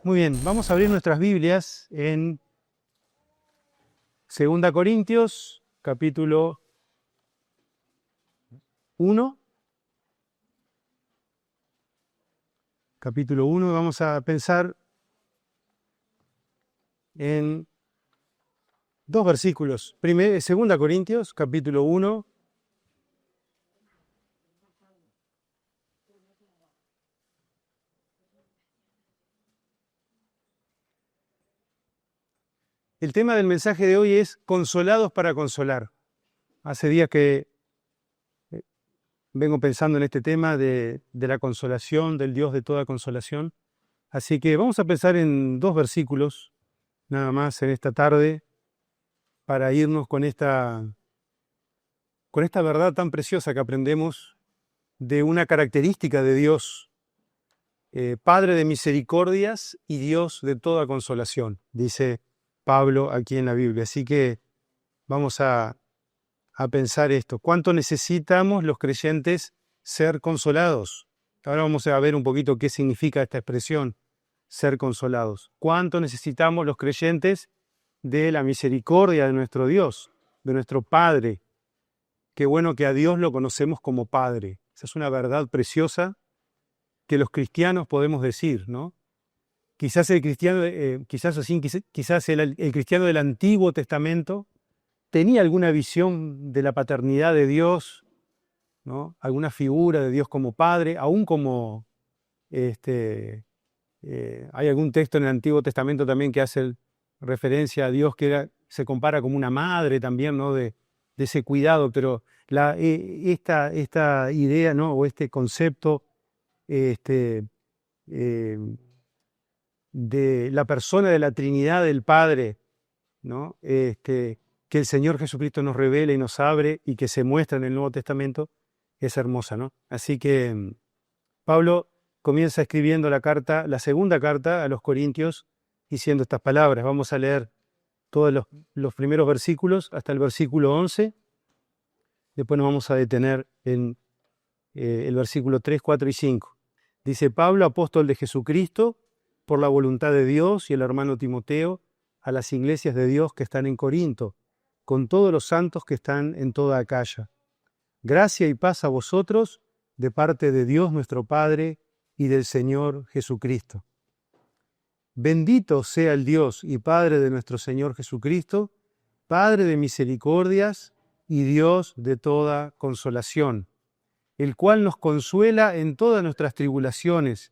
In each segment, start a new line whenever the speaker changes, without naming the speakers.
Muy bien, vamos a abrir nuestras Biblias en 2 Corintios, capítulo 1. Capítulo 1, vamos a pensar en dos versículos. 2 Corintios, capítulo 1. El tema del mensaje de hoy es consolados para consolar. Hace días que vengo pensando en este tema de la consolación, del Dios de toda consolación. Así que vamos a pensar en dos versículos, nada más en esta tarde, para irnos con esta verdad tan preciosa que aprendemos de una característica de Dios, Padre de misericordias y Dios de toda consolación, dice Pablo aquí en la Biblia. Así que vamos a pensar esto. ¿Cuánto necesitamos los creyentes ser consolados? Ahora vamos a ver un poquito qué significa esta expresión, ser consolados. ¿Cuánto necesitamos los creyentes de la misericordia de nuestro Dios, de nuestro Padre? Qué bueno que a Dios lo conocemos como Padre. Esa es una verdad preciosa que los cristianos podemos decir, ¿no? Quizás el cristiano, quizás el cristiano del Antiguo Testamento tenía alguna visión de la paternidad de Dios, ¿no? Alguna figura de Dios como Padre, aún como hay algún texto en el Antiguo Testamento también que hace referencia a Dios que se compara como una madre también, ¿no? De ese cuidado, pero esta idea, ¿no? O este concepto eh, de la persona de la Trinidad del Padre, ¿no? Que el Señor Jesucristo nos revela y nos abre y que se muestra en el Nuevo Testamento, es hermosa, ¿no? Así que Pablo comienza escribiendo la segunda carta a los Corintios, diciendo estas palabras. Vamos a leer todos los primeros versículos hasta el versículo 11. Después nos vamos a detener en el versículo 3, 4 y 5. Dice Pablo, apóstol de Jesucristo, por la voluntad de Dios, y el hermano Timoteo, a las iglesias de Dios que están en Corinto, con todos los santos que están en toda Acaya. Gracia y paz a vosotros, de parte de Dios nuestro Padre y del Señor Jesucristo. Bendito sea el Dios y Padre de nuestro Señor Jesucristo, Padre de misericordias y Dios de toda consolación, el cual nos consuela en todas nuestras tribulaciones,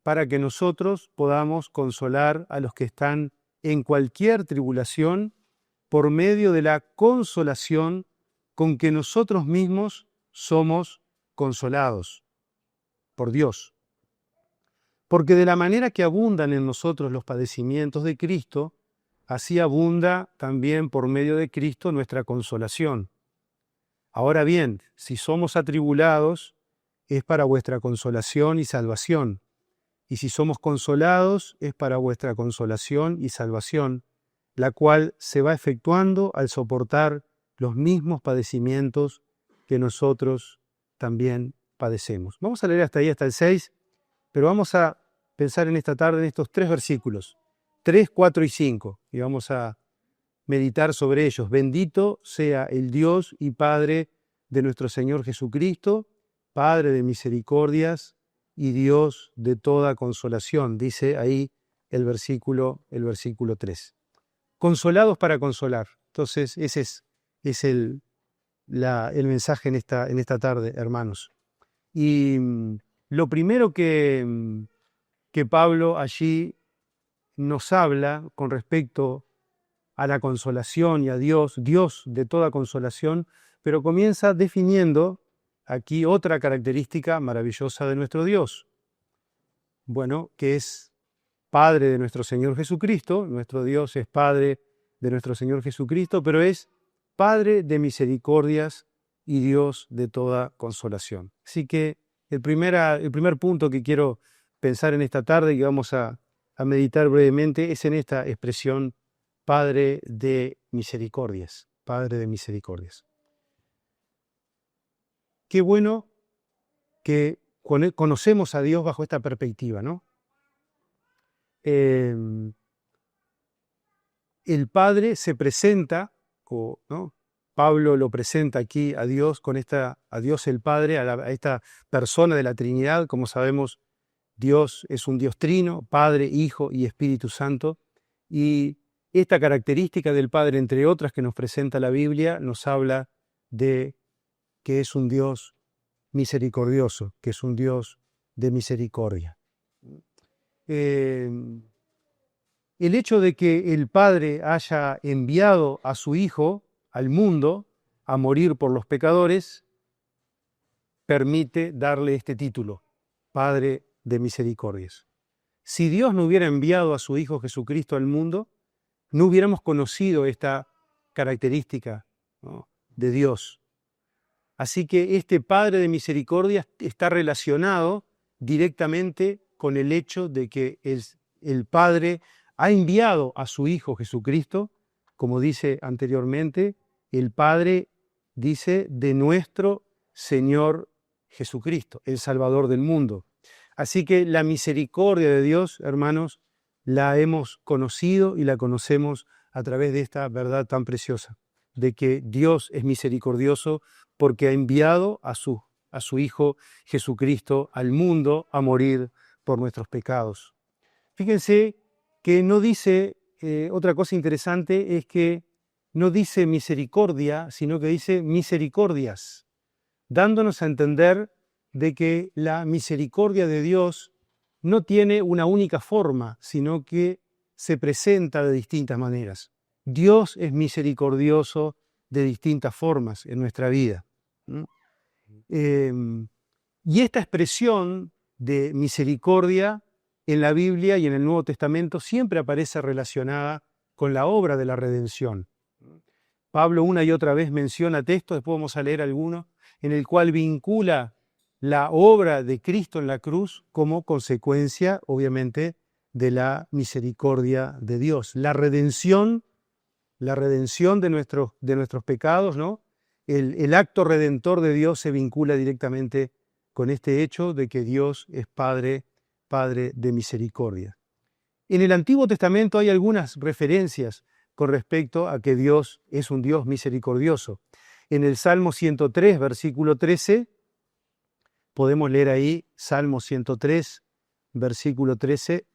para que nosotros podamos consolar a los que están en cualquier tribulación por medio de la consolación con que nosotros mismos somos consolados por Dios. Porque de la manera que abundan en nosotros los padecimientos de Cristo, así abunda también por medio de Cristo nuestra consolación. Ahora bien, si somos atribulados, es para vuestra consolación y salvación. Y si somos consolados, es para vuestra consolación y salvación, la cual se va efectuando al soportar los mismos padecimientos que nosotros también padecemos. Vamos a leer hasta ahí, hasta el 6, pero vamos a pensar en esta tarde en estos tres versículos, 3, 4 y 5, y vamos a meditar sobre ellos. Bendito sea el Dios y Padre de nuestro Señor Jesucristo, Padre de misericordias y Dios de toda consolación, dice ahí el versículo 3. Consolados para consolar. Entonces, ese es el mensaje en esta tarde, hermanos. Y lo primero que Pablo allí nos habla con respecto a la consolación y a Dios, Dios de toda consolación, pero comienza definiendo aquí otra característica maravillosa de nuestro Dios. Bueno, que es Padre de nuestro Señor Jesucristo. Nuestro Dios es Padre de nuestro Señor Jesucristo, pero es Padre de misericordias y Dios de toda consolación. Así que el primer punto que quiero pensar en esta tarde y que vamos a meditar brevemente es en esta expresión Padre de misericordias, Padre de misericordias. Qué bueno que conocemos a Dios bajo esta perspectiva, ¿no? el Padre se presenta, ¿no? Pablo lo presenta aquí a Dios, a Dios el Padre, a esta persona de la Trinidad. Como sabemos, Dios es un Dios trino, Padre, Hijo y Espíritu Santo. Y esta característica del Padre, entre otras que nos presenta la Biblia, nos habla de que es un Dios misericordioso, que es un Dios de misericordia. El hecho de que el Padre haya enviado a su Hijo al mundo a morir por los pecadores, permite darle este título, Padre de misericordias. Si Dios no hubiera enviado a su Hijo Jesucristo al mundo, no hubiéramos conocido esta característica, ¿no?, de Dios. Así que este Padre de misericordia está relacionado directamente con el hecho de que el Padre ha enviado a su Hijo Jesucristo, como dice anteriormente, el Padre dice de nuestro Señor Jesucristo, el Salvador del mundo. Así que la misericordia de Dios, hermanos, la hemos conocido y la conocemos a través de esta verdad tan preciosa, de que Dios es misericordioso porque ha enviado a su Hijo Jesucristo al mundo a morir por nuestros pecados. Fíjense que no dice, otra cosa interesante es que no dice misericordia, sino que dice misericordias, dándonos a entender de que la misericordia de Dios no tiene una única forma, sino que se presenta de distintas maneras. Dios es misericordioso de distintas formas en nuestra vida. Y esta expresión de misericordia en la Biblia y en el Nuevo Testamento siempre aparece relacionada con la obra de la redención. Pablo una y otra vez menciona textos, después vamos a leer alguno, en el cual vincula la obra de Cristo en la cruz como consecuencia, obviamente, de la misericordia de Dios. La redención de nuestros pecados, ¿no? El acto redentor de Dios se vincula directamente con este hecho de que Dios es Padre de misericordia. En el Antiguo Testamento hay algunas referencias con respecto a que Dios es un Dios misericordioso. En el Salmo 103, versículo 13, podemos leer ahí, Salmo 103, versículo 13,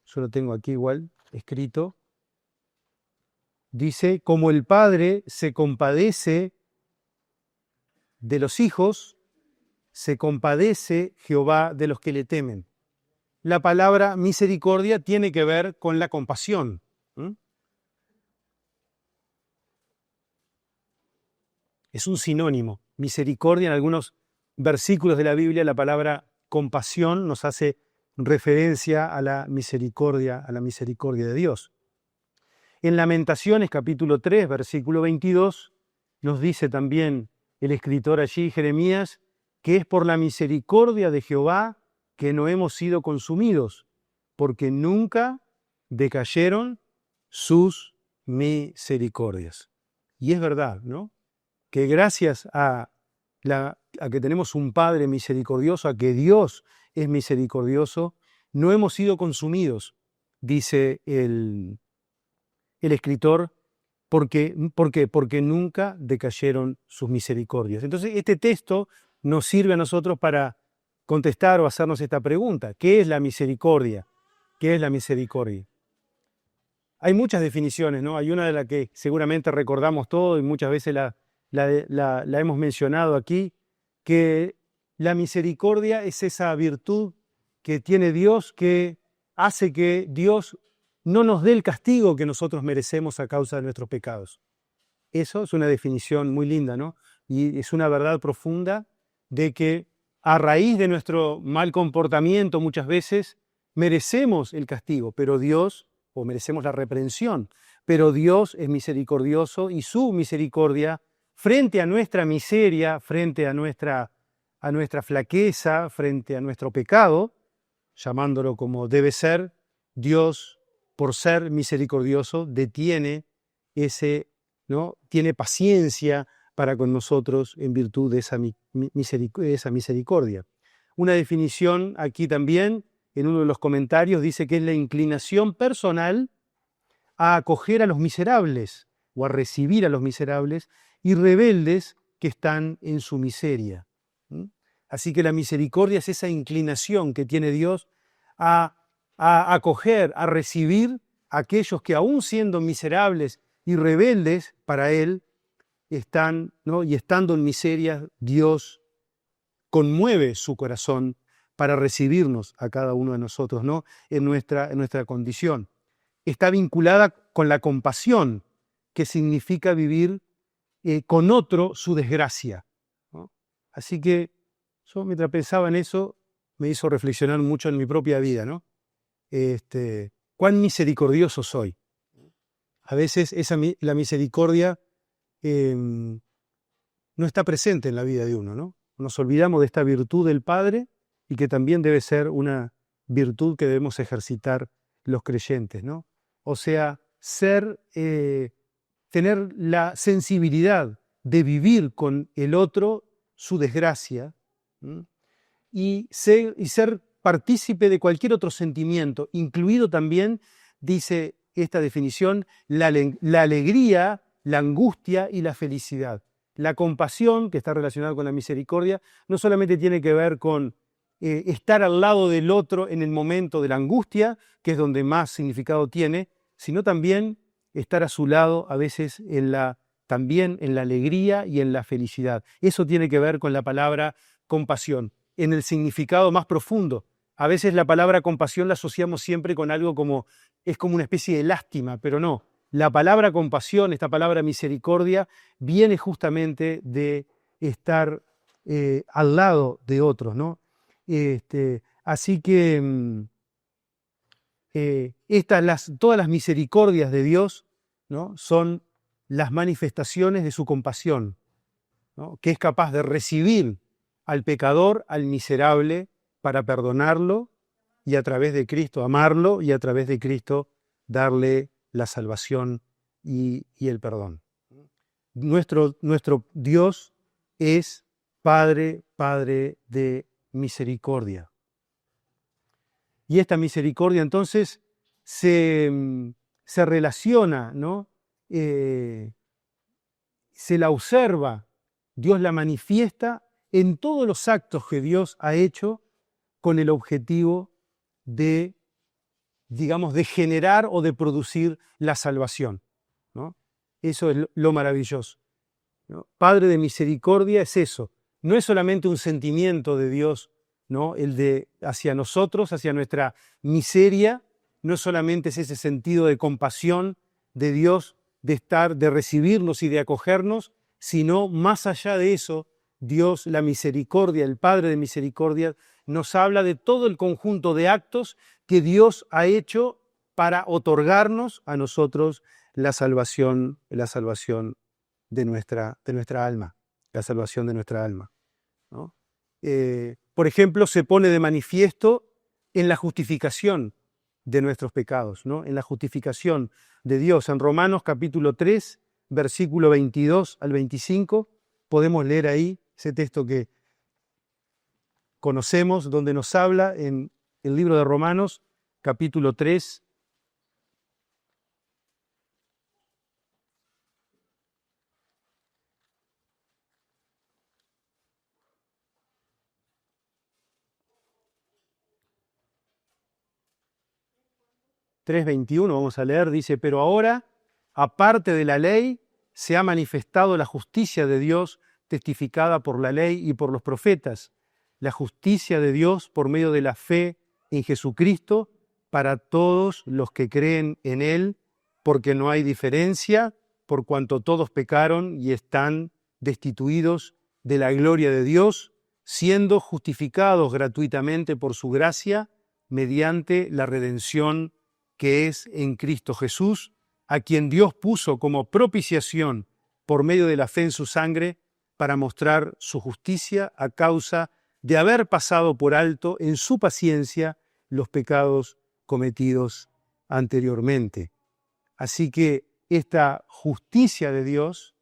yo lo tengo aquí igual escrito, dice, como el Padre se compadece de los hijos, se compadece Jehová de los que le temen. La palabra misericordia tiene que ver con la compasión. Es un sinónimo. Misericordia, en algunos versículos de la Biblia, la palabra compasión nos hace referencia a la misericordia de Dios. En Lamentaciones, capítulo 3, versículo 22, nos dice también el escritor allí, Jeremías, que es por la misericordia de Jehová que no hemos sido consumidos, porque nunca decayeron sus misericordias. Y es verdad, ¿no?, que gracias a que tenemos un Padre misericordioso, a que Dios es misericordioso, no hemos sido consumidos, dice el escritor, ¿por qué? Porque nunca decayeron sus misericordias. Entonces, este texto nos sirve a nosotros para contestar o hacernos esta pregunta: ¿qué es la misericordia? ¿Qué es la misericordia? Hay muchas definiciones, ¿no? Hay una de la que seguramente recordamos todos y muchas veces la hemos mencionado aquí, que la misericordia es esa virtud que tiene Dios que hace que Dios no nos dé el castigo que nosotros merecemos a causa de nuestros pecados. Eso es una definición muy linda, ¿no? Y es una verdad profunda de que a raíz de nuestro mal comportamiento muchas veces merecemos el castigo, pero Dios, o merecemos la reprensión, pero Dios es misericordioso y su misericordia frente a nuestra miseria, frente a nuestra flaqueza, frente a nuestro pecado, llamándolo como debe ser, Dios, por ser misericordioso, detiene ¿no?, tiene paciencia para con nosotros en virtud de esa misericordia. Una definición aquí también en uno de los comentarios, dice que es la inclinación personal a acoger a los miserables o a recibir a los miserables y rebeldes que están en su miseria. ¿Mm? Así que la misericordia es esa inclinación que tiene Dios a acoger, a recibir a aquellos que aún siendo miserables y rebeldes para Él, están, ¿no? Y estando en miseria, Dios conmueve su corazón para recibirnos a cada uno de nosotros, ¿no? en nuestra condición. Está vinculada con la compasión, que significa vivir con otro su desgracia, ¿no? Así que yo mientras pensaba en eso, me hizo reflexionar mucho en mi propia vida, ¿no? Cuán misericordioso soy. A veces la misericordia no está presente en la vida de uno, ¿no? Nos olvidamos de esta virtud del Padre y que también debe ser una virtud que debemos ejercitar los creyentes, ¿no? O sea, tener la sensibilidad de vivir con el otro su desgracia, ¿m? y ser partícipe de cualquier otro sentimiento, incluido también, dice esta definición, la alegría, la angustia y la felicidad. La compasión, que está relacionada con la misericordia, no solamente tiene que ver con estar al lado del otro en el momento de la angustia, que es donde más significado tiene, sino también estar a su lado a veces también en la alegría y en la felicidad. Eso tiene que ver con la palabra compasión, en el significado más profundo. A veces la palabra compasión la asociamos siempre con algo es como una especie de lástima, pero no. La palabra compasión, esta palabra misericordia, viene justamente de estar al lado de otros, ¿no? Así que todas las misericordias de Dios, ¿no? Son las manifestaciones de su compasión, ¿no? Que es capaz de recibir al pecador, al miserable, para perdonarlo y a través de Cristo amarlo y a través de Cristo darle la salvación y el perdón. Nuestro Dios es Padre de misericordia. Y esta misericordia entonces se relaciona, ¿no? Se la observa, Dios la manifiesta en todos los actos que Dios ha hecho con el objetivo de, digamos, de generar o de producir la salvación, ¿no? Eso es lo maravilloso, ¿no? Padre de misericordia es eso, no es solamente un sentimiento de Dios, ¿no? El de hacia nosotros, hacia nuestra miseria, no solamente es ese sentido de compasión de Dios, de recibirnos y de acogernos, sino más allá de eso, Dios, la misericordia, el Padre de misericordia, nos habla de todo el conjunto de actos que Dios ha hecho para otorgarnos a nosotros la salvación de nuestra alma, la salvación de nuestra alma, ¿no? Por ejemplo, se pone de manifiesto en la justificación de nuestros pecados, ¿no? En la justificación de Dios. En Romanos capítulo 3, versículo 22 al 25, podemos leer ahí ese texto que conocemos, donde nos habla en el libro de Romanos, capítulo 3, vamos a leer, dice, pero ahora, aparte de la ley, se ha manifestado la justicia de Dios testificada por la ley y por los profetas, la justicia de Dios por medio de la fe en Jesucristo para todos los que creen en Él, porque no hay diferencia, por cuanto todos pecaron y están destituidos de la gloria de Dios, siendo justificados gratuitamente por su gracia, mediante la redención que es en Cristo Jesús, a quien Dios puso como propiciación por medio de la fe en su sangre, para mostrar su justicia a causa de haber pasado por alto en su paciencia los pecados cometidos anteriormente. Así que esta justicia de Dios,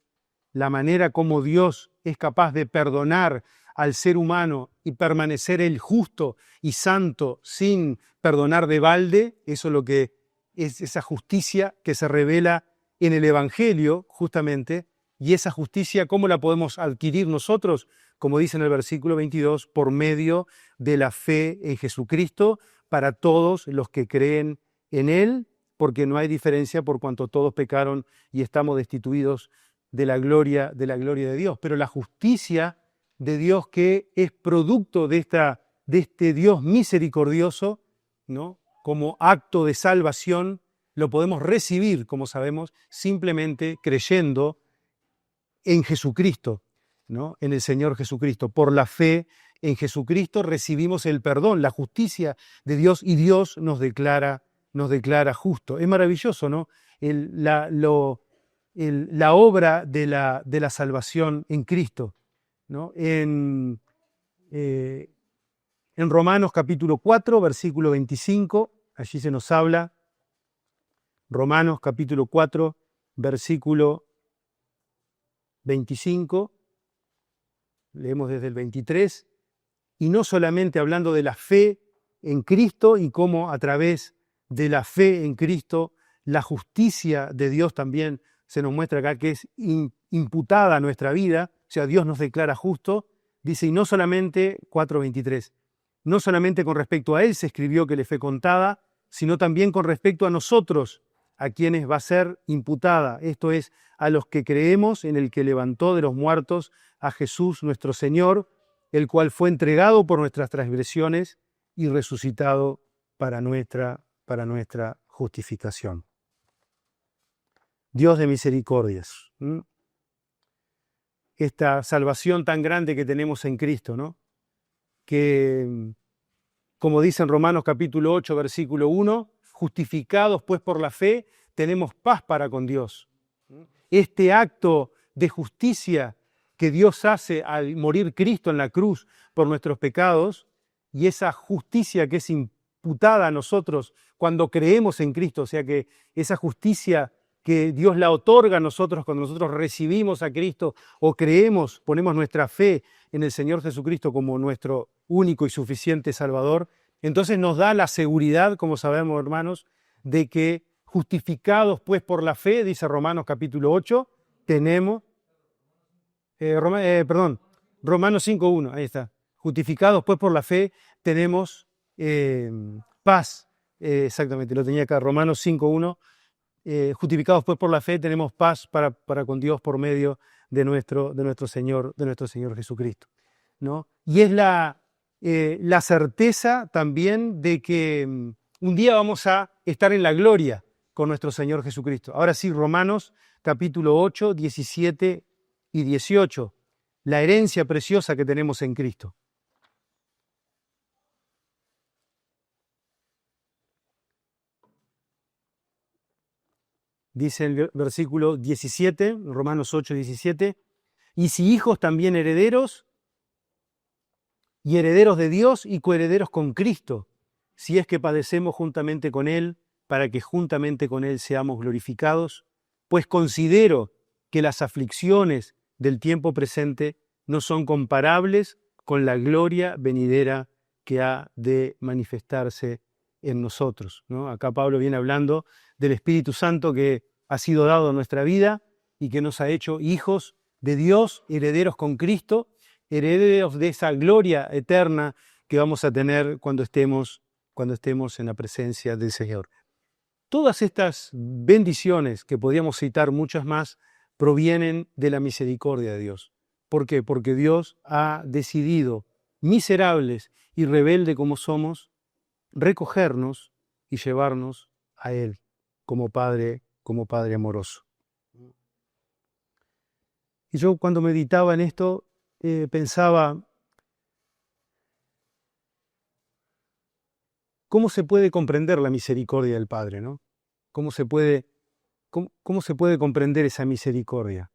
la manera como Dios es capaz de perdonar al ser humano y permanecer Él justo y santo sin perdonar de balde, eso es lo que es esa justicia que se revela en el Evangelio, justamente, y esa justicia, ¿cómo la podemos adquirir nosotros? Como dice en el versículo 22, por medio de la fe en Jesucristo, para todos los que creen en Él, porque no hay diferencia por cuanto todos pecaron y estamos destituidos de la gloria de Dios. Pero la justicia de Dios, que es producto de este Dios misericordioso, ¿no? Como acto de salvación, lo podemos recibir, como sabemos, simplemente creyendo en Jesucristo, ¿no? En el Señor Jesucristo. Por la fe en Jesucristo recibimos el perdón, la justicia de Dios, y Dios nos declara justo. Es maravilloso, ¿no? La obra de la salvación en Cristo, ¿no? En Romanos capítulo 4, versículo 25, allí se nos habla, Romanos capítulo 4, versículo 25, leemos desde el 23, y no solamente hablando de la fe en Cristo y cómo a través de la fe en Cristo la justicia de Dios también se nos muestra acá, que es imputada a nuestra vida, o sea, Dios nos declara justo, dice, y no solamente, 4:23, no solamente con respecto a Él se escribió que le fue contada, sino también con respecto a nosotros, a quienes va a ser imputada, esto es, a los que creemos en el que levantó de los muertos a Jesús nuestro Señor, el cual fue entregado por nuestras transgresiones y resucitado para nuestra justificación. Dios de misericordias. Esta salvación tan grande que tenemos en Cristo, ¿no? Que, como dice en Romanos capítulo 8, versículo 1, justificados pues por la fe, tenemos paz para con Dios. Este acto de justicia que Dios hace al morir Cristo en la cruz por nuestros pecados, y esa justicia que es imputada a nosotros cuando creemos en Cristo, o sea que esa justicia que Dios la otorga a nosotros cuando nosotros recibimos a Cristo o creemos, ponemos nuestra fe en el Señor Jesucristo como nuestro único y suficiente Salvador, entonces nos da la seguridad, como sabemos, hermanos, de que justificados pues por la fe, dice Romanos capítulo 8, tenemos, Romanos 5:1, ahí está, justificados pues por la fe tenemos paz, exactamente, lo tenía acá, Romanos 5:1, justificados pues por la fe tenemos paz para con Dios por medio de nuestro Señor Jesucristo, ¿no? Y es la certeza también de que un día vamos a estar en la gloria con nuestro Señor Jesucristo. Ahora sí, Romanos capítulo 8, 17 y 18, la herencia preciosa que tenemos en Cristo. Dice el versículo 17, Romanos 8, 17, y si hijos también herederos, y herederos de Dios y coherederos con Cristo, si es que padecemos juntamente con Él, para que juntamente con Él seamos glorificados, pues considero que las aflicciones del tiempo presente no son comparables con la gloria venidera que ha de manifestarse en nosotros, ¿no? Acá Pablo viene hablando del Espíritu Santo que ha sido dado a nuestra vida y que nos ha hecho hijos de Dios, herederos con Cristo, herederos de esa gloria eterna que vamos a tener cuando estemos en la presencia del Señor. Todas estas bendiciones, que podríamos citar muchas más, provienen de la misericordia de Dios. ¿Por qué? Porque Dios ha decidido, miserables y rebelde como somos, recogernos y llevarnos a Él como Padre amoroso. Y yo cuando meditaba en esto, pensaba, ¿cómo se puede comprender la misericordia del Padre, ¿no? ¿Cómo se puede comprender esa misericordia?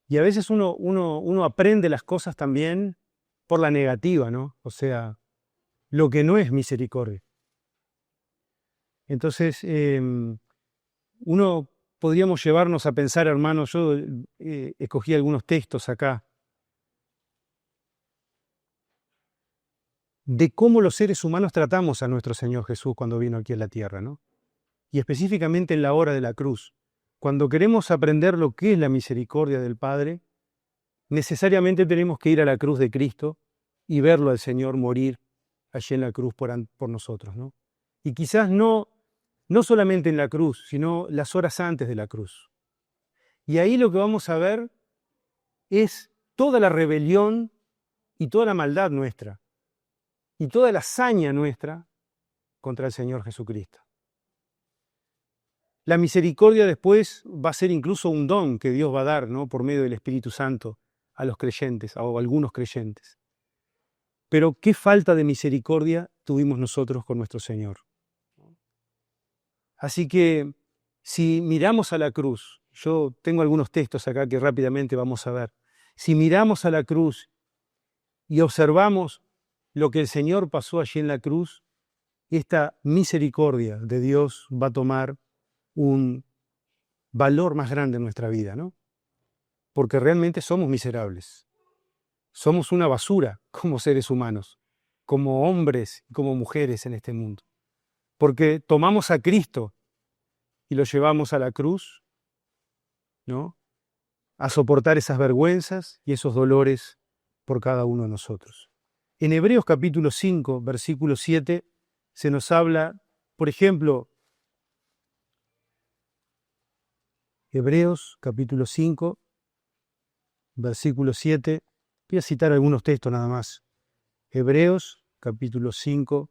Y a veces uno aprende las cosas también por la negativa, ¿no? O sea, lo que no es misericordia. Entonces, podríamos llevarnos a pensar, hermanos, yo escogí algunos textos acá, de cómo los seres humanos tratamos a nuestro Señor Jesús cuando vino aquí a la tierra, ¿no? Y específicamente en la hora de la cruz. Cuando queremos aprender lo que es la misericordia del Padre, necesariamente tenemos que ir a la cruz de Cristo y verlo al Señor morir allí en la cruz por nosotros, ¿no? Y quizás no solamente en la cruz, sino las horas antes de la cruz. Y ahí lo que vamos a ver es toda la rebelión y toda la maldad nuestra, y toda la hazaña nuestra contra el Señor Jesucristo. La misericordia después va a ser incluso un don que Dios va a dar, ¿no?, por medio del Espíritu Santo a los creyentes, o a algunos creyentes. Pero qué falta de misericordia tuvimos nosotros con nuestro Señor. Así que si miramos a la cruz, yo tengo algunos textos acá que rápidamente vamos a ver. Si miramos a la cruz y observamos lo que el Señor pasó allí en la cruz, esta misericordia de Dios va a tomar un valor más grande en nuestra vida, ¿no? Porque realmente somos miserables. Somos una basura como seres humanos, como hombres y como mujeres en este mundo. Porque tomamos a Cristo y lo llevamos a la cruz, ¿no?, a soportar esas vergüenzas y esos dolores por cada uno de nosotros. En Hebreos capítulo 5, versículo 7, se nos habla, por ejemplo, Hebreos capítulo 5, versículo 7, voy a citar algunos textos nada más. Hebreos capítulo 5,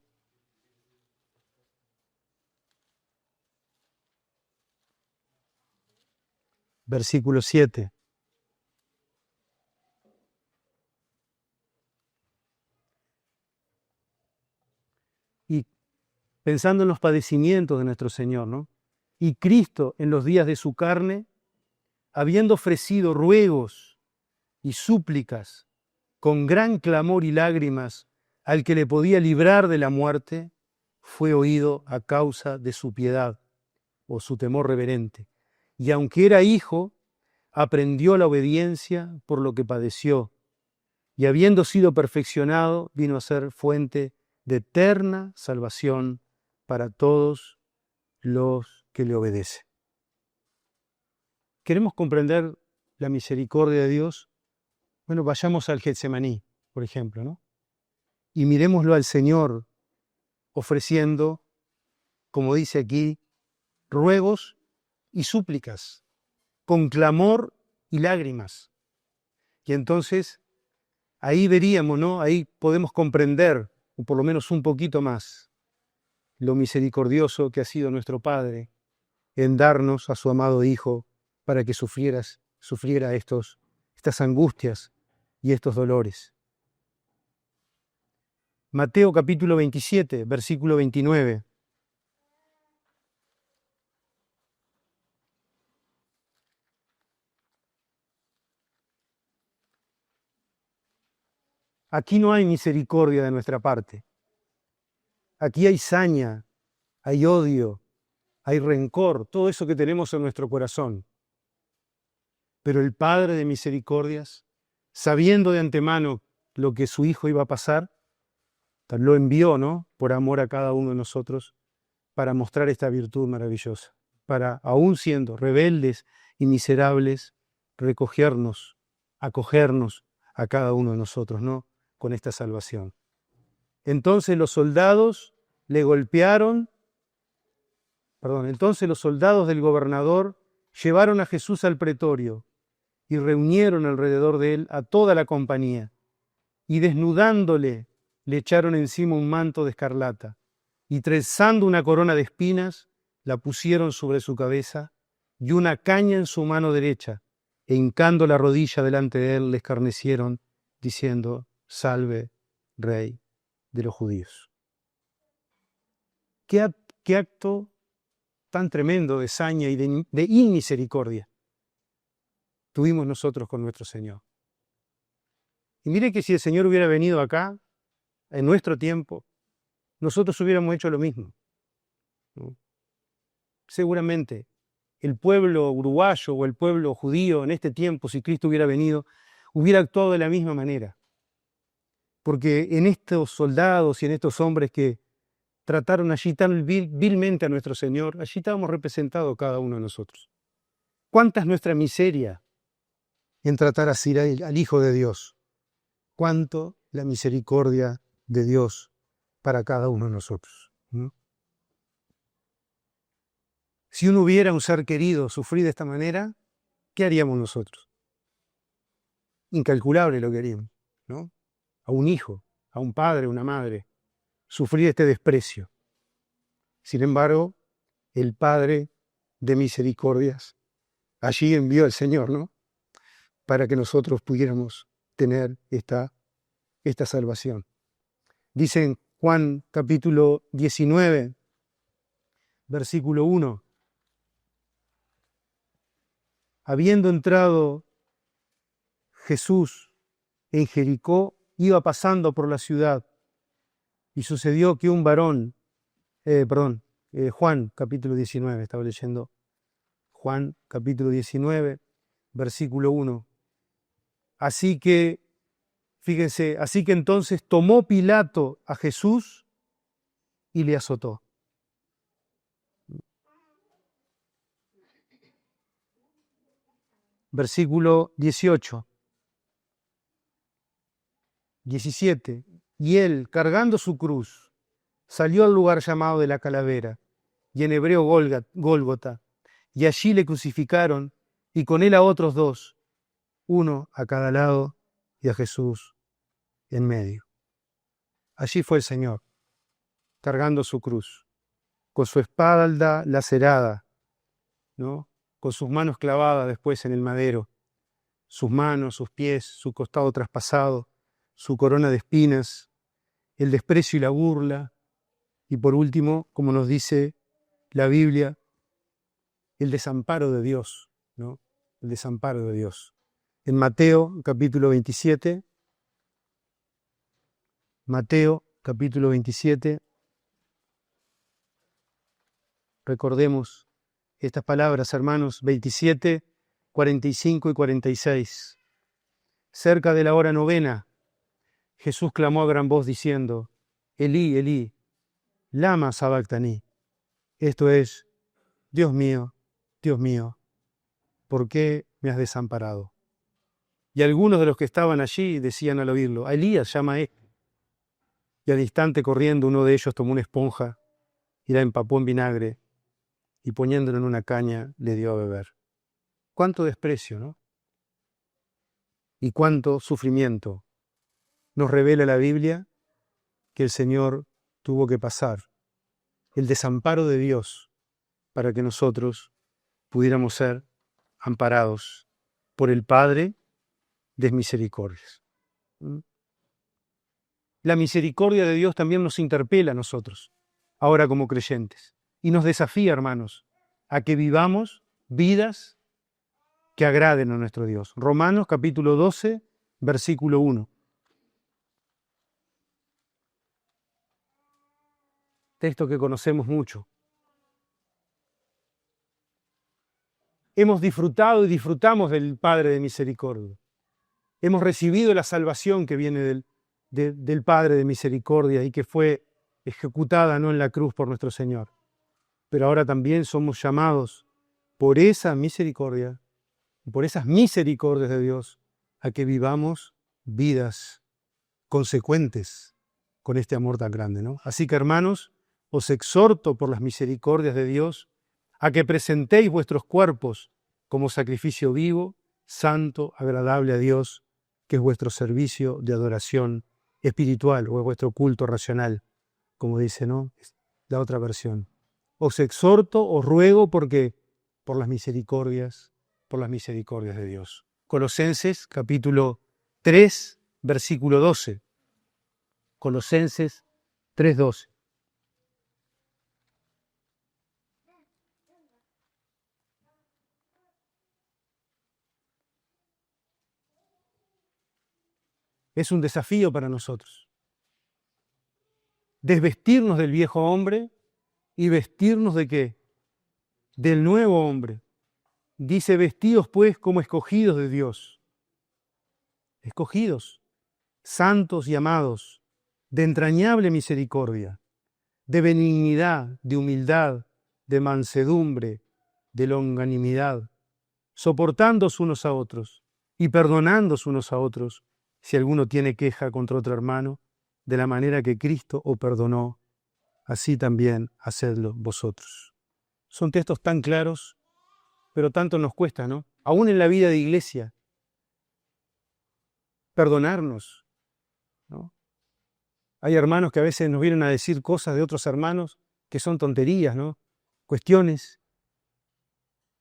versículo 7. Y pensando en los padecimientos de nuestro Señor, ¿no? Y Cristo en los días de su carne, habiendo ofrecido ruegos y súplicas con gran clamor y lágrimas al que le podía librar de la muerte, fue oído a causa de su piedad o su temor reverente. Y aunque era hijo, aprendió la obediencia por lo que padeció, y habiendo sido perfeccionado, vino a ser fuente de eterna salvación para todos los que le obedecen. ¿Queremos comprender la misericordia de Dios? Bueno, vayamos al Getsemaní, por ejemplo, ¿no? Y miremoslo al Señor ofreciendo, como dice aquí, ruegos y súplicas, con clamor y lágrimas. Y entonces ahí veríamos, ¿no? Ahí podemos comprender, o por lo menos un poquito más, lo misericordioso que ha sido nuestro Padre en darnos a su amado Hijo para que sufriera estas angustias y estos dolores. Mateo capítulo 27, versículo 29. Aquí no hay misericordia de nuestra parte. Aquí hay saña, hay odio, hay rencor, todo eso que tenemos en nuestro corazón. Pero el Padre de misericordias, sabiendo de antemano lo que su Hijo iba a pasar, lo envió, ¿no?, por amor a cada uno de nosotros, para mostrar esta virtud maravillosa, para, aún siendo rebeldes y miserables, recogernos, acogernos a cada uno de nosotros, ¿no?, con esta salvación. Entonces los soldados del gobernador llevaron a Jesús al pretorio y reunieron alrededor de él a toda la compañía, y desnudándole, le echaron encima un manto de escarlata, y trenzando una corona de espinas, la pusieron sobre su cabeza, y una caña en su mano derecha, e hincando la rodilla delante de él, le escarnecieron, diciendo: Salve, Rey de los judíos. ¿Qué acto tan tremendo de saña y de inmisericordia tuvimos nosotros con nuestro Señor? Y mire que si el Señor hubiera venido acá, en nuestro tiempo, nosotros hubiéramos hecho lo mismo, ¿no? Seguramente el pueblo uruguayo o el pueblo judío en este tiempo, si Cristo hubiera venido, hubiera actuado de la misma manera. porque en estos soldados y en estos hombres que trataron allí tan vilmente a nuestro Señor, allí estábamos representados cada uno de nosotros. ¿Cuánta es nuestra miseria en tratar así al Hijo de Dios? ¿Cuánto la misericordia de Dios para cada uno de nosotros? ¿No? Si uno hubiera un ser querido sufrir de esta manera, ¿qué haríamos nosotros? Incalculable lo que haríamos, ¿no? A un hijo, a un padre, a una madre, sufrir este desprecio. Sin embargo, el Padre de misericordias allí envió al Señor, ¿no? Para que nosotros pudiéramos tener esta salvación. Dice en Juan capítulo 19, versículo 1, habiendo entrado Jesús en Jericó, iba pasando por la ciudad, y sucedió que un varón, Juan capítulo 19, estaba leyendo Juan capítulo 19, versículo 1. Así que, fíjense, así que entonces tomó Pilato a Jesús y le azotó. Versículo 18. 17. Y él, cargando su cruz, salió al lugar llamado de la Calavera, y en hebreo Gólgota, y allí le crucificaron, y con él a otros dos, uno a cada lado, y a Jesús en medio. Allí fue el Señor, cargando su cruz, con su espalda lacerada, ¿no? Con sus manos clavadas después en el madero, sus manos, sus pies, su costado traspasado, su corona de espinas, el desprecio y la burla, y por último, como nos dice la Biblia, el desamparo de Dios, ¿no? El desamparo de Dios. En Mateo capítulo 27, recordemos estas palabras, hermanos, 27, 45 y 46. Cerca de la hora novena, Jesús clamó a gran voz diciendo, Elí, Elí, lama sabactani. Esto es, Dios mío, ¿por qué me has desamparado? Y algunos de los que estaban allí decían al oírlo, a Elías llama a este. Y al instante corriendo uno de ellos tomó una esponja y la empapó en vinagre y poniéndolo en una caña le dio a beber. Cuánto desprecio, ¿no? Y cuánto sufrimiento nos revela la Biblia que el Señor tuvo que pasar. El desamparo de Dios para que nosotros pudiéramos ser amparados por el Padre de misericordias. La misericordia de Dios también nos interpela a nosotros, ahora como creyentes, y nos desafía, hermanos, a que vivamos vidas que agraden a nuestro Dios. Romanos capítulo 12, versículo 1. Texto que conocemos mucho. Hemos disfrutado y disfrutamos del Padre de misericordia. Hemos recibido la salvación que viene del Padre de misericordia y que fue ejecutada no en la cruz por nuestro Señor. Pero ahora también somos llamados por esa misericordia, por esas misericordias de Dios, a que vivamos vidas consecuentes con este amor tan grande, ¿no? Así que, hermanos, os exhorto por las misericordias de Dios a que presentéis vuestros cuerpos como sacrificio vivo, santo, agradable a Dios, que es vuestro servicio de adoración espiritual o es vuestro culto racional, como dice, ¿no? La otra versión. Os exhorto, os ruego, porque por las misericordias de Dios. Colosenses capítulo 3, versículo 12. Colosenses 3:12. Es un desafío para nosotros. Desvestirnos del viejo hombre y vestirnos ¿de qué? Del nuevo hombre. Dice, vestidos pues como escogidos de Dios. Escogidos. santos y amados, de entrañable misericordia, de benignidad, de humildad, de mansedumbre, de longanimidad, soportándoos unos a otros y perdonándoos unos a otros, si alguno tiene queja contra otro hermano, de la manera que Cristo os perdonó, así también hacedlo vosotros. Son textos tan claros, pero tanto nos cuesta, ¿no? Aún en la vida de iglesia, perdonarnos, ¿no? Hay hermanos que a veces nos vienen a decir cosas de otros hermanos que son tonterías, ¿no? Cuestiones.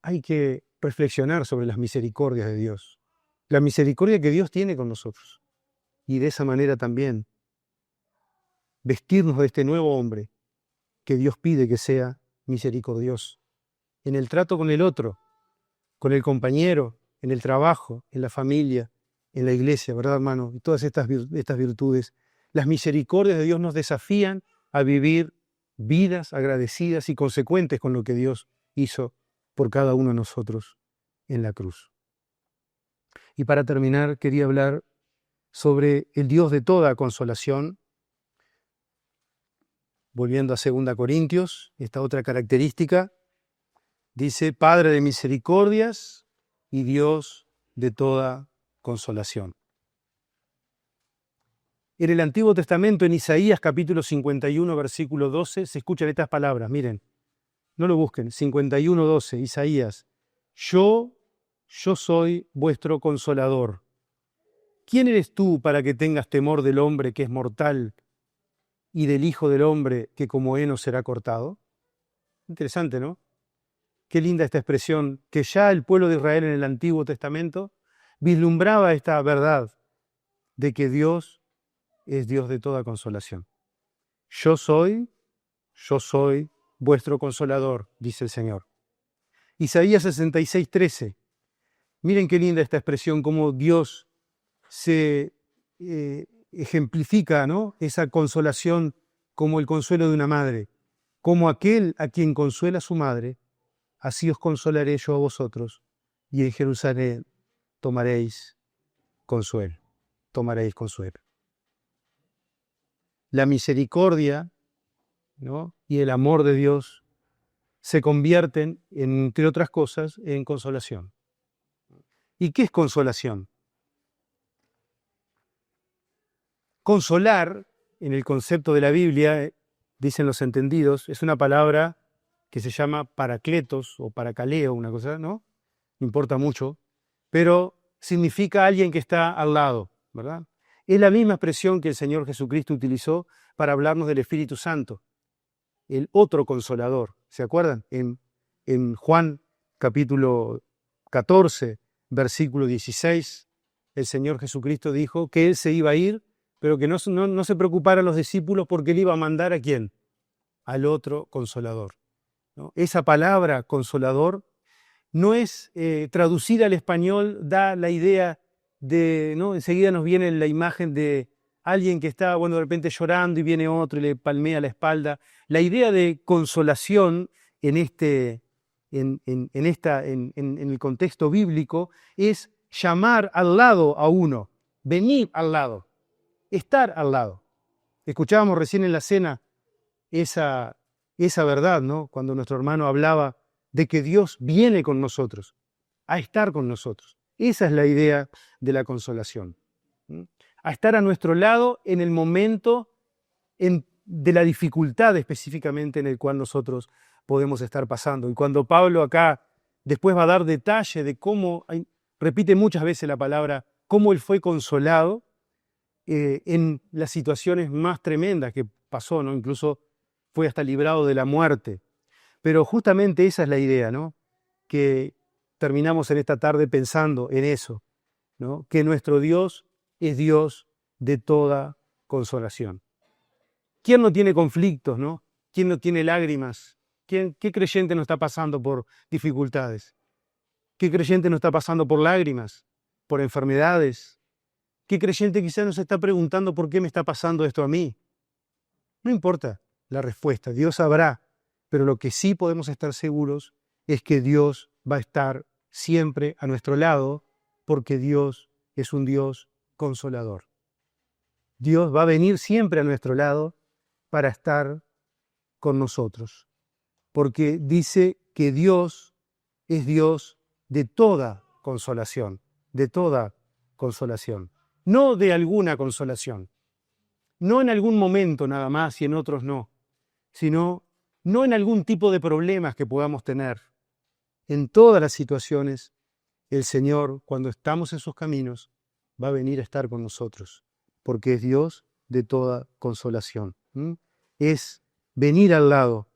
Hay que reflexionar sobre las misericordias de Dios, la misericordia que Dios tiene con nosotros. Y de esa manera también vestirnos de este nuevo hombre que Dios pide que sea misericordioso. En el trato con el otro, con el compañero, en el trabajo, en la familia, en la iglesia, ¿verdad, hermano? Y todas estas virtudes. Las misericordias de Dios nos desafían a vivir vidas agradecidas y consecuentes con lo que Dios hizo por cada uno de nosotros en la cruz. Y para terminar, quería hablar sobre el Dios de toda consolación. Volviendo a 2 Corintios, esta otra característica, dice, Padre de misericordias y Dios de toda consolación. En el Antiguo Testamento, en Isaías capítulo 51, versículo 12, se escuchan estas palabras, miren, no lo busquen, 51, 12, Isaías, yo soy vuestro consolador. ¿Quién eres tú para que tengas temor del hombre que es mortal y del Hijo del Hombre que como heno será cortado? Interesante, ¿no? Qué linda esta expresión, que ya el pueblo de Israel en el Antiguo Testamento vislumbraba esta verdad de que Dios es Dios de toda consolación. Yo soy vuestro consolador, dice el Señor. Isaías 66, 13. Miren qué linda esta expresión, cómo Dios se ejemplifica, ¿no? Esa consolación como el consuelo de una madre. Como aquel a quien consuela su madre, así os consolaré yo a vosotros, y en Jerusalén tomaréis consuelo. Tomaréis consuelo. La misericordia, ¿no?, y el amor de Dios se convierten, entre otras cosas, en consolación. ¿Y qué es consolación? Consolar, en el concepto de la Biblia, dicen los entendidos, es una palabra que se llama paracletos o paracaleo, una cosa, ¿no? No importa mucho, pero significa alguien que está al lado, ¿verdad? Es la misma expresión que el Señor Jesucristo utilizó para hablarnos del Espíritu Santo, el otro consolador. ¿Se acuerdan? En Juan capítulo 14, versículo 16, el Señor Jesucristo dijo que Él se iba a ir, pero que no se preocuparan los discípulos porque Él iba a mandar ¿a quién? Al otro consolador, ¿no? Esa palabra consolador no es traducida al español, da la idea de, ¿no? Enseguida nos viene la imagen de alguien que está, bueno, de repente llorando y viene otro y le palmea la espalda. La idea de consolación en el contexto bíblico es llamar al lado a uno, venir al lado, estar al lado. Escuchábamos recién en la cena esa verdad, ¿no? Cuando nuestro hermano hablaba de que Dios viene con nosotros, a estar con nosotros. Esa es la idea de la consolación. A estar a nuestro lado en el momento de la dificultad específicamente en el cual nosotros podemos estar pasando. Y cuando Pablo acá después va a dar detalle de cómo, repite muchas veces la palabra, cómo él fue consolado en las situaciones más tremendas que pasó, ¿no? Incluso fue hasta librado de la muerte. Pero justamente esa es la idea, ¿no? Que terminamos en esta tarde pensando en eso, ¿no? Que nuestro Dios es Dios de toda consolación. ¿Quién no tiene conflictos, no? ¿Quién no tiene lágrimas? ¿Qué creyente no está pasando por dificultades? ¿Qué creyente no está pasando por lágrimas, por enfermedades? ¿Qué creyente quizás nos está preguntando por qué me está pasando esto a mí? No importa la respuesta, Dios sabrá, pero lo que sí podemos estar seguros es que Dios va a estar siempre a nuestro lado, porque Dios es un Dios consolador. Dios va a venir siempre a nuestro lado para estar con nosotros, porque dice que Dios es Dios de toda consolación, de toda consolación, no de alguna consolación, no en algún momento nada más y en otros no, sino no en algún tipo de problemas que podamos tener. En todas las situaciones, el Señor, cuando estamos en sus caminos, va a venir a estar con nosotros, porque es Dios de toda consolación. Es venir al lado,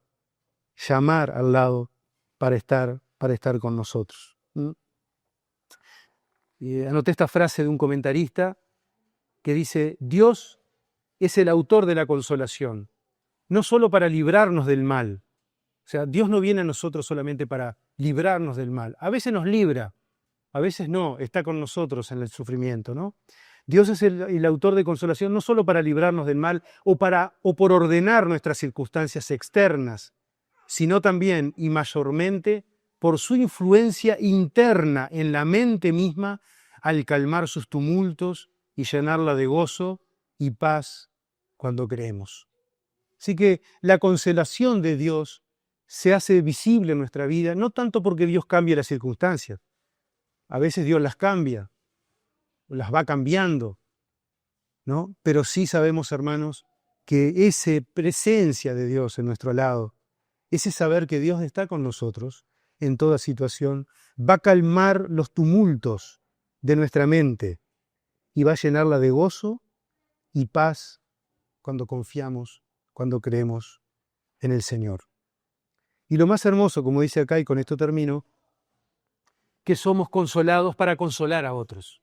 llamar al lado para estar con nosotros. Anoté esta frase de un comentarista que dice: Dios es el autor de la consolación, no solo para librarnos del mal. O sea, Dios no viene a nosotros solamente para librarnos del mal. A veces nos libra, a veces no, está con nosotros en el sufrimiento, ¿no? Dios es el autor de consolación no solo para librarnos del mal o por ordenar nuestras circunstancias externas, sino también y mayormente por su influencia interna en la mente misma al calmar sus tumultos y llenarla de gozo y paz cuando creemos. Así que la consolación de Dios se hace visible en nuestra vida, no tanto porque Dios cambie las circunstancias. A veces Dios las cambia, las va cambiando, ¿no? Pero sí sabemos, hermanos, que esa presencia de Dios en nuestro lado, ese saber que Dios está con nosotros en toda situación, va a calmar los tumultos de nuestra mente y va a llenarla de gozo y paz cuando confiamos, cuando creemos en el Señor. Y lo más hermoso, como dice acá, y con esto termino, que somos consolados para consolar a otros.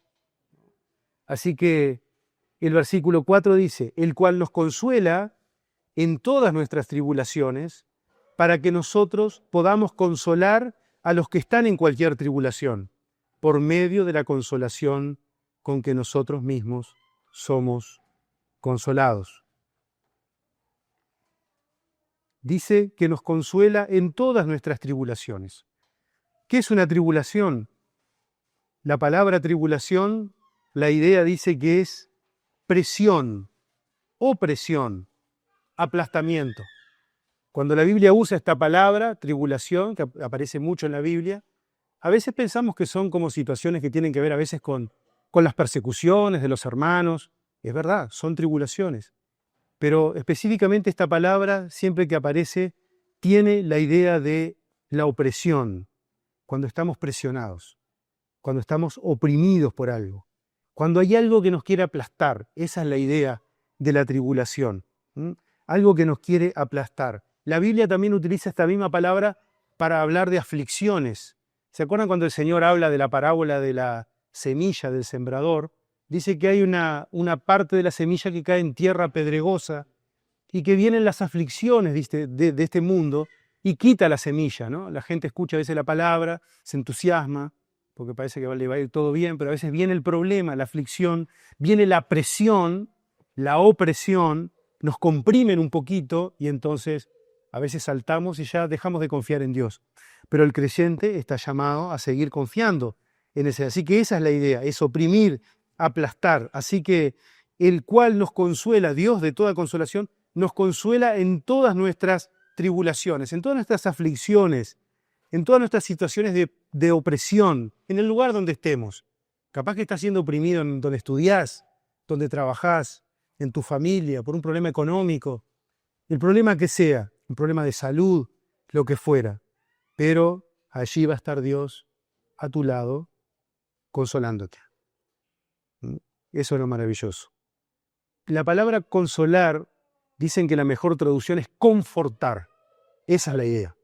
Así que el versículo 4 dice: el cual nos consuela en todas nuestras tribulaciones, para que nosotros podamos consolar a los que están en cualquier tribulación, por medio de la consolación con que nosotros mismos somos consolados. Dice que nos consuela en todas nuestras tribulaciones. ¿Qué es una tribulación? La palabra tribulación, la idea dice que es presión, opresión, aplastamiento. Cuando la Biblia usa esta palabra, tribulación, que aparece mucho en la Biblia, a veces pensamos que son como situaciones que tienen que ver a veces con las persecuciones de los hermanos. Es verdad, son tribulaciones. Pero específicamente esta palabra, siempre que aparece, tiene la idea de la opresión, cuando estamos presionados, cuando estamos oprimidos por algo, cuando hay algo que nos quiere aplastar. Esa es la idea de la tribulación, algo que nos quiere aplastar. La Biblia también utiliza esta misma palabra para hablar de aflicciones. ¿Se acuerdan cuando el Señor habla de la parábola de la semilla del sembrador? Dice que hay una parte de la semilla que cae en tierra pedregosa y que vienen las aflicciones de este mundo y quita la semilla, ¿no? La gente escucha a veces la palabra, se entusiasma, porque parece que le va a ir todo bien, pero a veces viene el problema, la aflicción, viene la presión, la opresión, nos comprimen un poquito y entonces a veces saltamos y ya dejamos de confiar en Dios. Pero el creyente está llamado a seguir confiando en ese. Así que esa es la idea, es oprimir, aplastar. Así que el cual nos consuela, Dios de toda consolación, nos consuela en todas nuestras tribulaciones, en todas nuestras aflicciones, en todas nuestras situaciones de opresión, en el lugar donde estemos. Capaz que estás siendo oprimido en donde estudiás, donde trabajás, en tu familia, por un problema económico, el problema que sea, un problema de salud, lo que fuera. Pero allí va a estar Dios a tu lado, consolándote. Eso es lo maravilloso. La palabra consolar, dicen que la mejor traducción es confortar. Esa es la idea.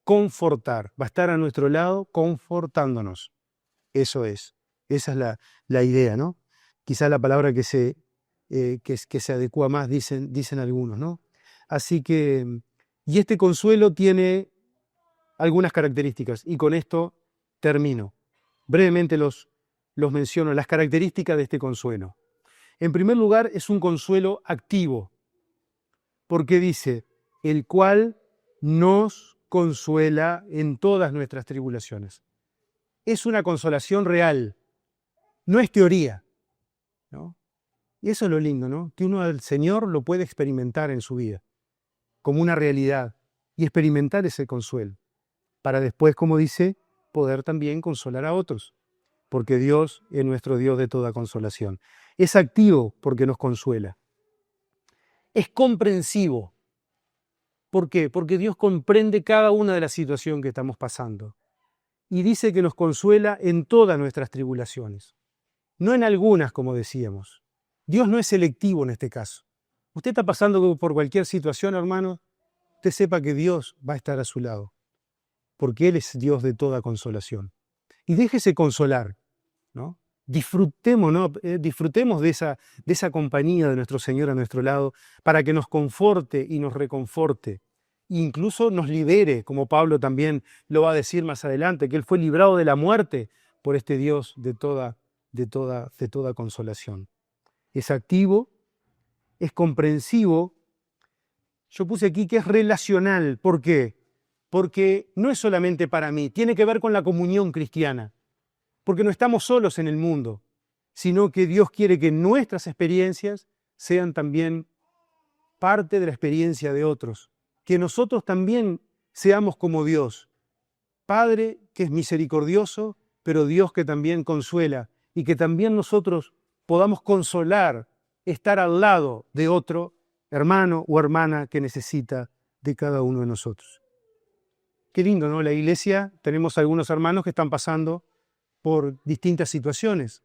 Confortar. Va a estar a nuestro lado confortándonos. Eso es. Esa es la idea, ¿no? Quizás la palabra que se adecua más, dicen algunos, ¿no? Así que, y este consuelo tiene algunas características, y con esto termino. Brevemente los menciono, las características de este consuelo. En primer lugar, es un consuelo activo, porque dice, el cual nos consuela en todas nuestras tribulaciones. Es una consolación real, no es teoría, ¿no? Y eso es lo lindo, ¿no? Que uno al Señor lo puede experimentar en su vida, como una realidad, y experimentar ese consuelo, para después, como dice, poder también consolar a otros, porque Dios es nuestro Dios de toda consolación. Es activo porque nos consuela. Es comprensivo. ¿Por qué? Porque Dios comprende cada una de las situaciones que estamos pasando. Y dice que nos consuela en todas nuestras tribulaciones, no en algunas, como decíamos. Dios no es selectivo en este caso. Usted está pasando por cualquier situación, hermano, usted sepa que Dios va a estar a su lado, porque Él es Dios de toda consolación. Y déjese consolar, ¿no? Disfrutemos, ¿no? Disfrutemos de esa compañía de nuestro Señor a nuestro lado para que nos conforte y nos reconforte. E incluso nos libere, como Pablo también lo va a decir más adelante, que Él fue librado de la muerte por este Dios de toda consolación. Es activo, es comprensivo. Yo puse aquí que es relacional. ¿Por qué? Porque no es solamente para mí, tiene que ver con la comunión cristiana. Porque no estamos solos en el mundo, sino que Dios quiere que nuestras experiencias sean también parte de la experiencia de otros. Que nosotros también seamos como Dios, Padre que es misericordioso, pero Dios que también consuela, y que también nosotros podamos consolar, estar al lado de otro hermano o hermana que necesita de cada uno de nosotros. Qué lindo, ¿no? La iglesia, tenemos algunos hermanos que están pasando por distintas situaciones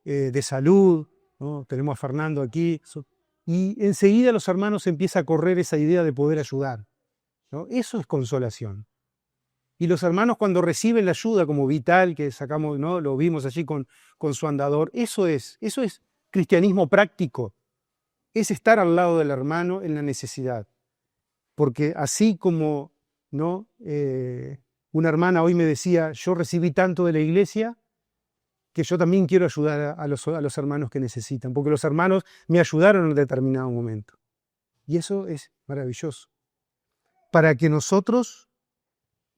de salud, ¿no? Tenemos a Fernando aquí, y enseguida los hermanos empieza a correr esa idea de poder ayudar, ¿no? Eso es consolación. Y los hermanos cuando reciben la ayuda, como Vital, que sacamos, ¿no? Lo vimos allí con su andador, eso es cristianismo práctico, es estar al lado del hermano en la necesidad. Porque así como, ¿no? Una hermana hoy me decía, yo recibí tanto de la iglesia que yo también quiero ayudar a los hermanos que necesitan, porque los hermanos me ayudaron en determinado momento. Y eso es maravilloso. Para que nosotros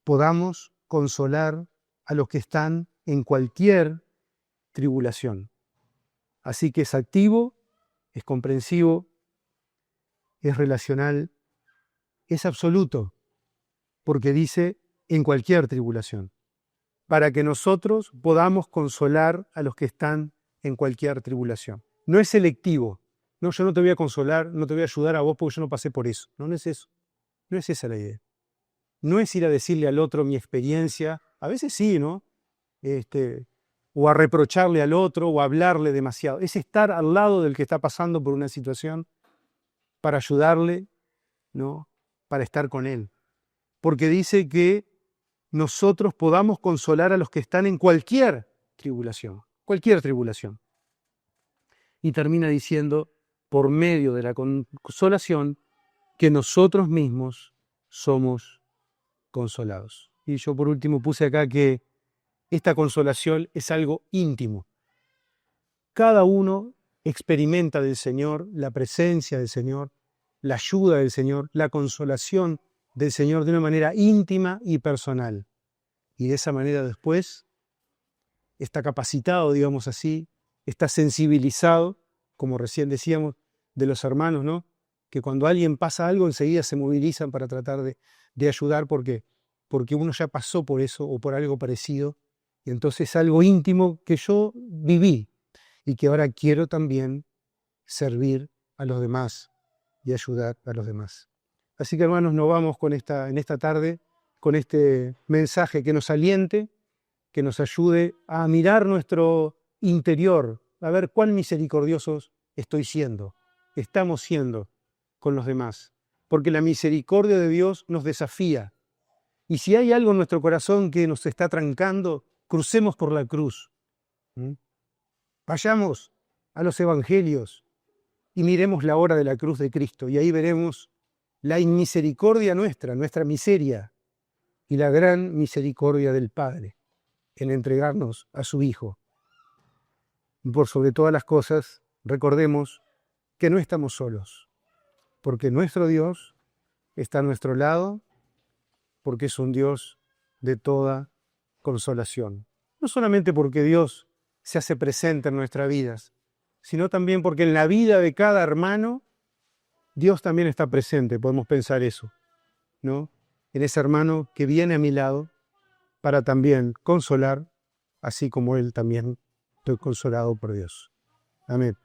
podamos consolar a los que están en cualquier tribulación. Así que es activo, es comprensivo, es relacional, es absoluto, porque dice en cualquier tribulación, para que nosotros podamos consolar a los que están en cualquier tribulación. No es selectivo. No, yo no te voy a consolar, no te voy a ayudar a vos porque yo no pasé por eso. No, no es eso. No es esa la idea. No es ir a decirle al otro mi experiencia. A veces sí, ¿no? O a reprocharle al otro o a hablarle demasiado. Es estar al lado del que está pasando por una situación para ayudarle, ¿no? Para estar con él. Porque dice que nosotros podamos consolar a los que están en cualquier tribulación. Cualquier tribulación. Y termina diciendo, por medio de la consolación, que nosotros mismos somos consolados. Y yo por último puse acá que esta consolación es algo íntimo. Cada uno experimenta del Señor la presencia del Señor, la ayuda del Señor, la consolación del Señor de una manera íntima y personal. Y de esa manera después está capacitado, digamos así, está sensibilizado, como recién decíamos, de los hermanos, ¿no? Que cuando alguien pasa algo enseguida se movilizan para tratar de ayudar porque uno ya pasó por eso o por algo parecido, y entonces es algo íntimo que yo viví y que ahora quiero también servir a los demás y ayudar a los demás. Así que hermanos, nos vamos en esta tarde con este mensaje que nos aliente, que nos ayude a mirar nuestro interior, a ver cuán misericordiosos estamos siendo con los demás. Porque la misericordia de Dios nos desafía. Y si hay algo en nuestro corazón que nos está trancando, crucemos por la cruz. Vayamos a los evangelios y miremos la hora de la cruz de Cristo. Y ahí veremos la inmisericordia nuestra miseria, y la gran misericordia del Padre en entregarnos a su Hijo. Y por sobre todas las cosas, recordemos que no estamos solos, porque nuestro Dios está a nuestro lado, porque es un Dios de toda consolación. No solamente porque Dios se hace presente en nuestras vidas, sino también porque en la vida de cada hermano Dios también está presente, podemos pensar eso, ¿no? En ese hermano que viene a mi lado para también consolar, así como él también estoy consolado por Dios. Amén.